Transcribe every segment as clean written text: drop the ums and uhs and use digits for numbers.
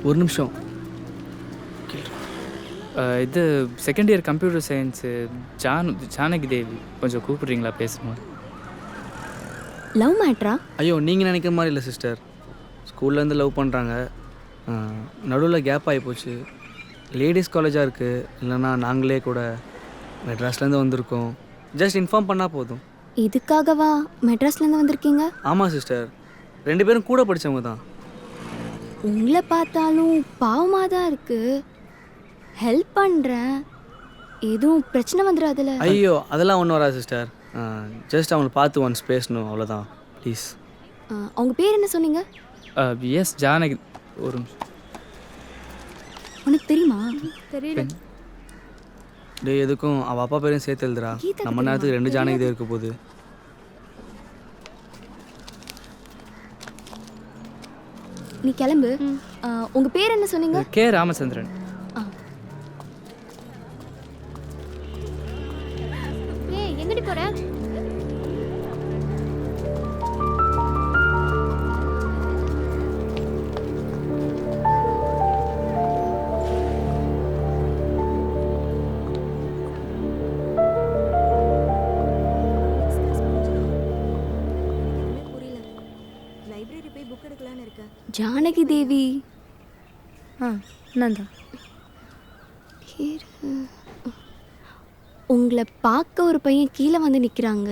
ஒரு நிமிஷம். இது second year computer science Janaki Devi கொஞ்சம் கூப்பிட்றீங்களா பேசணும்? லவ் மேட்ரா? ஐயோ, நீங்கள் நினைக்கிற மாதிரி இல்லை சிஸ்டர். ஸ்கூல்லேருந்து லவ் பண்ணுறாங்க. நடுவில் கேப் ஆகி போச்சு. லேடிஸ் காலேஜாக இருக்குது, இல்லைன்னா நாங்களே கூட மெட்ராஸ்லேருந்து வந்திருக்கோம். ஜஸ்ட் இன்ஃபார்ம் பண்ணால் போதும். இதுக்காகவா மெட்ராஸ்லேருந்து வந்திருக்கீங்க? ஆமாம் சிஸ்டர், 2 பேரும் கூட படித்தவங்க தான். உங்களை பார்த்தாலும் பாவமாக தான் இருக்குது. ஹெல்ப் பண்ணுறேன், எதுவும் பிரச்சனை வந்துடாதுல? ஐயோ, அதெல்லாம் ஒன்றும் வராது சிஸ்டர். ஜஸ்ட் அவங்களை பார்த்து ஒன்ஸ் பேசணும், அவ்வளோதான். ப்ளீஸ். அவங்க பேர் என்ன சொன்னீங்க? எஸ் ஜானகி. ஒரு நிமிஷம். உனக்கு தெரியுமா? தெரியல. டே, எதுக்கும் அவள் அப்பா பேரையும் சேர்த்து எழுதுறா. நம்ம நேரத்துக்கு 2 ஜானகி தான் இருக்க போகுது. நீ கிளம்பு. உங்க பேர் என்ன சொன்னீங்க? கே ராமச்சந்திரன். ஏய், எங்கடி போற? ஜானகி தேவி. நான் தான். உங்களை பார்க்க ஒரு பையன் கீழே வந்து நிற்கிறாங்க.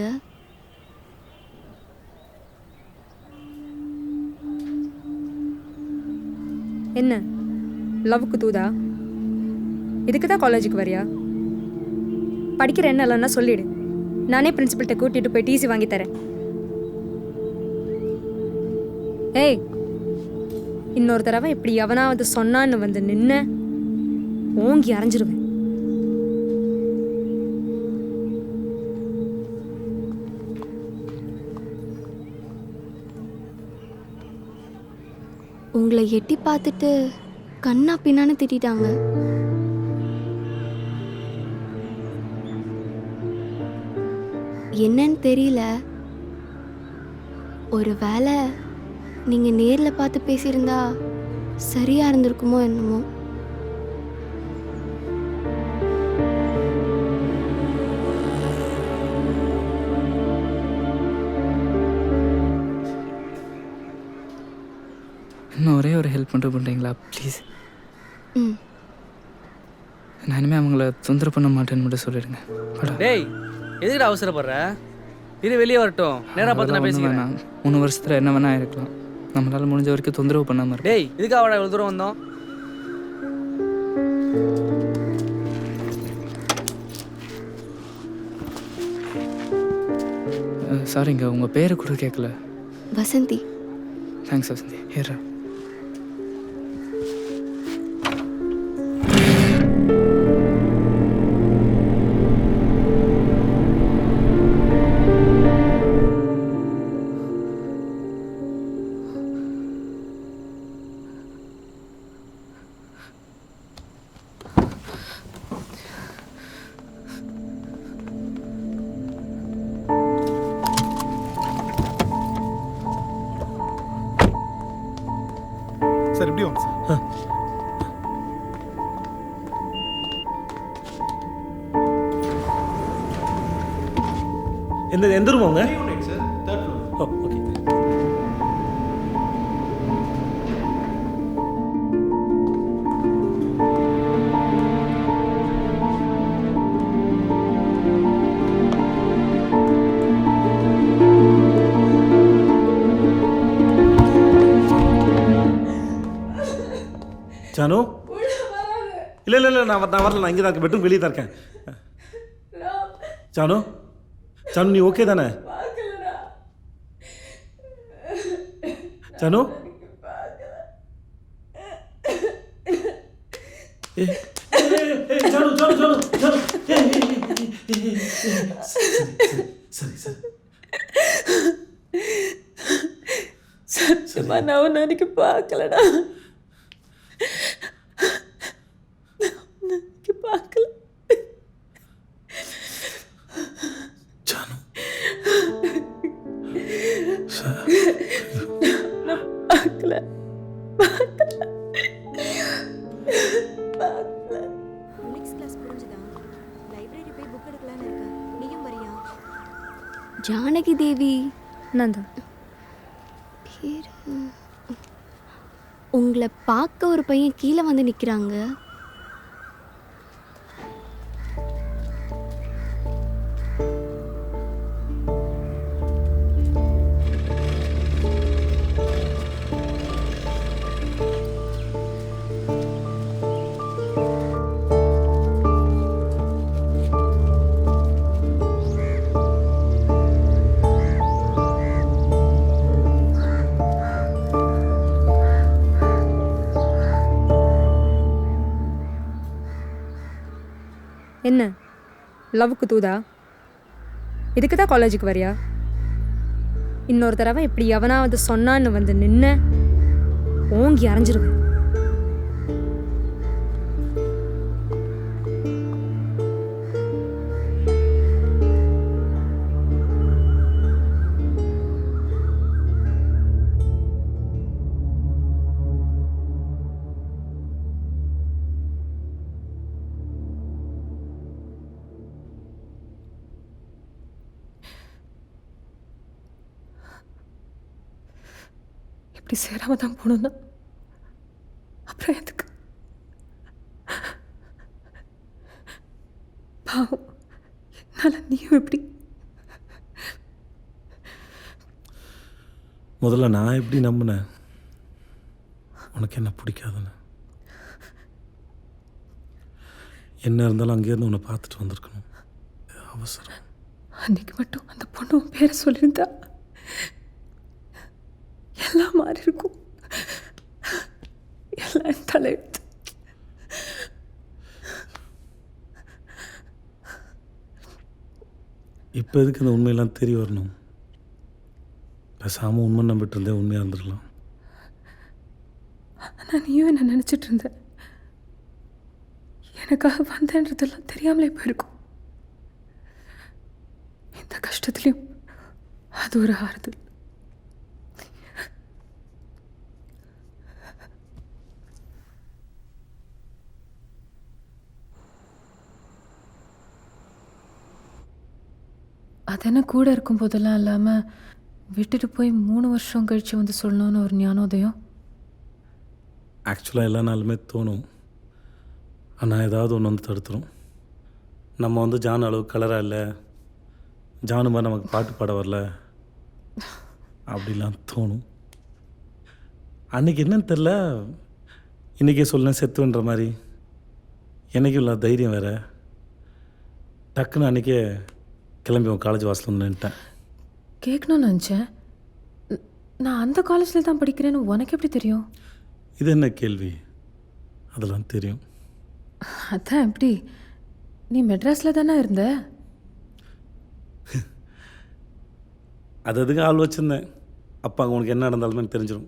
என்ன லவ்வுக்கு தூதா? இதுக்கு தான் காலேஜுக்கு வரியா? படிக்கிற என்ன இல்லைன்னா சொல்லிடு, நானே பிரின்சிபல்கிட்ட கூட்டிகிட்டு போய் டிசி வாங்கி தரேன். ஏய், இன்னொரு தடவை இப்படி எவனாவது சொன்னான்னு வந்து நின்று ஓங்கி அரைஞ்சிருவேன். உங்களை எட்டி பார்த்துட்டு கண்ணா பின்னான்னு திட்டாங்க. என்னன்னு தெரியல. ஒரு வேளை நீங்க நேர்ல பார்த்து பேசியிருந்தா சரியா இருந்திருக்குமோ என்னமோ. இன்னும் ஒரே ஒரு ஹெல்ப் பண்ணுறீங்களா ப்ளீஸ்? நான் இனிமேல் அவங்கள தொந்தரவு பண்ண மாட்டேன்னு மட்டும் சொல்லிடுங்க. டேய், எதுக்குடா அவசரப்படுற? இது வெளியே வரட்டும், நேராக பார்த்து நான் பேசிக்கிறேன். 3 வருஷத்தில் என்ன வேணா இருக்கலாம், நம்மளால் முடிஞ்ச வரைக்கும் தொந்தரவு பண்ணாமல் இருக்கும். டேய், இதுக்கு அவட இவ்வளோ தூரம் வந்தோம்? சாரிங்க, உங்கள் பேரை கூட கேட்கல. வசந்தி. தேங்க்ஸ் வசந்தி. ஏறா. சார் எப்படி வாங்க சார். எந்த ரூம் அவங்க? Sir 3rd floor. Okay. Janu, இல்லை இல்லை இல்லை, நான் வரல. நான் இங்கே தான் இருக்கேன், பெட்ரூம் வெளியே தான் இருக்கேன். ஜானு, ஜானு நீ ஓகே தானே? ஜானு, ஜானு ஜானு ஜானு ஜானு, சரி சரி. சத்தியமா நான் உன்னை அன்னைக்கு பார்க்கலடா. பார்க்கல ஜானு, பார்க்கல. ஜானகி தேவி. நான் தான். பேரு உங்களை பார்க்க ஒரு பையன் கீழே வந்து நிற்கிறாங்க. என்ன லவ்வுக்கு தூதா? இதுக்கு தான் காலேஜுக்கு வரியா? இன்னொரு தடவை இப்படி எவனாவது சொன்னான்னு வந்து நின்ன ஓங்கி அரைஞ்சிருவேன். இப்படி சேராம தான் போகணும்னா அப்புறம் எதுக்கு? பாவம், என்னால நீயும் எப்படி? முதல்ல நான் எப்படி நம்பினேன் உனக்கு என்ன பிடிக்காதுன்னு. என்ன இருந்தாலும் அங்கேருந்து உன்னை பார்த்துட்டு வந்திருக்கணும். அவசரம். அன்னைக்கு மட்டும் அந்த பொண்ணு உன் பேரை சொல்லியிருந்தா எல்லாம் மாறி இருக்கும். எல்லாம் என் தலையெழுத்து. இப்போ எதுக்கு இந்த உண்மையெல்லாம் தெரிய வரணும்? பேசாமல் உண்மை நம்பிட்டு இருந்தே உண்மையாக இருந்துருக்கலாம். ஆனால் நீயும் என்ன நினச்சிட்டு இருந்த. எனக்காக வந்தேன்றதெல்லாம் தெரியாமலே போயிருக்கும். இந்த கஷ்டத்துலையும் அது ஒரு ஆறுதல். அதென்ன கூட இருக்கும் போதெல்லாம் இல்லாமல் விட்டுட்டு போய் 3 வருஷம் கழித்து வந்து சொல்லணும்னு ஒரு ஞானோதயம். ஆக்சுவலாக எல்லா நாளுமே தோணும். ஆனால் ஏதாவது ஒன்று வந்து தடுத்துரும். நம்ம வந்து ஜான் அளவு கலராக இல்லை, ஜானு மாதிரி நமக்கு பாட்டு பாட வரல அப்படிலாம் தோணும். அன்றைக்கி என்னன்னு தெரில, இன்றைக்கே சொல்லேன் செத்துன்ற மாதிரி. என்றைக்கும் இல்லாத தைரியம் வேறு. டக்குன்னு அன்றைக்கே கிளம்பி உன் காலேஜ் வாசல் வந்து நின்ட்டேன். கேட்கணும்னு நினச்சேன். நான் அந்த காலேஜில் தான் படிக்கிறேன்னு உனக்கு எப்படி தெரியும்? இது என்ன கேள்வி? அதெல்லாம் தெரியும். அதான் எப்படி? நீ மெட்ராஸில் தானே இருந்த? அது அதுக்கு ஆள் வச்சுருந்தேன். அப்பா உனக்கு என்ன நடந்தாலுமே எனக்கு தெரிஞ்சிடும்.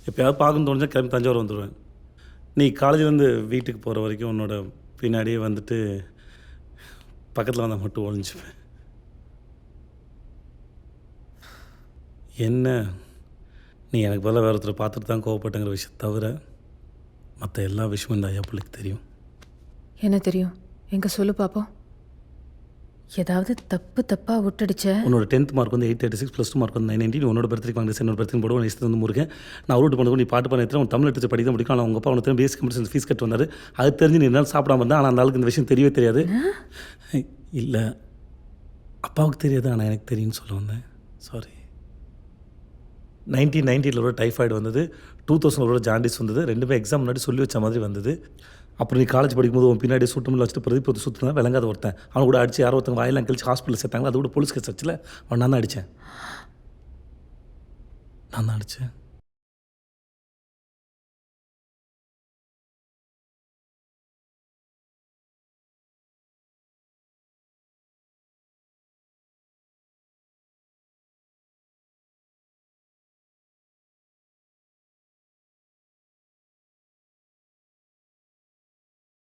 எப்போயாவது பார்க்கணுன்னு தோணுச்சா கிளம்பி தஞ்சாவூர் வந்துடுவேன். நீ காலேஜ்லேருந்து வீட்டுக்கு போகிற வரைக்கும் உன்னோட பின்னாடியே வந்துட்டு பக்கத்தில் வந்தால் மட்டும் ஒழிஞ்சுப்பேன். என்ன நீ எனக்கு பதிலாக வேறு ஒருத்தரை பார்த்துட்டு தான் கோவப்பட்டங்கிற விஷயம் தவிர மற்ற எல்லா விஷயமும் இந்த ஐயா பிள்ளைக்கு தெரியும். என்ன தெரியும்? எங்கே சொல்லு பார்ப்போம். ஏதாவது தப்பாக விட்டுடுச்ச? உன்னோட 10th மார்க் வந்து 836 +2 மார்க் வந்து 990. உன்னோட பர்த்டேக்கு வாங்க, என்னோட பர்த்டேக்கு போடுவோம். நான் இஷ்டத்து வந்து முருகேன். நான் அவுட் பண்ணது நீ பாட்டு பண்ண உன் தமிழ் எடுத்து படிக்க முடியும். ஆனால் உங்கள் அப்பா உனக்கு பேசிக் கம்பெனி ஃபீஸ் கட்டு வந்தார். அது தெரிஞ்சு நீ என்னால் சாப்பிடாம இருந்தால். ஆனால் அந்த ஆளுக்கு இந்த விஷயம் தெரியவே தெரியாது. இல்லை, அப்பாவுக்கு தெரியாது, ஆனால் எனக்கு தெரியும்னு சொல்ல வந்தேன். சாரி. 1990 ஒரு டைஃபாய்டு வந்தது, 2000 ஒரு ஜாண்டிஸ் வந்தது. ரெண்டுமே எக்ஸாம் முன்னாடி சொல்லி வச்ச மாதிரி வந்தது. அப்புறம் நீ காலேஜ் படிக்கும்போது உன் பின்னாடி சுட்டுமில்ல வச்சுட்டு பிரதீப் ஒரு சுற்றுனா விளங்காத ஒருத்தன் அவன் கூட அடிச்சு யாரோ ஒருத்தங்க வாயிலாம் கழிச்சு ஹாஸ்பிட்டல் சேர்த்தாங்களா. அது கூட போலீஸ் கேஸ் வச்சுல அவன் நான் தான் அடித்தேன்.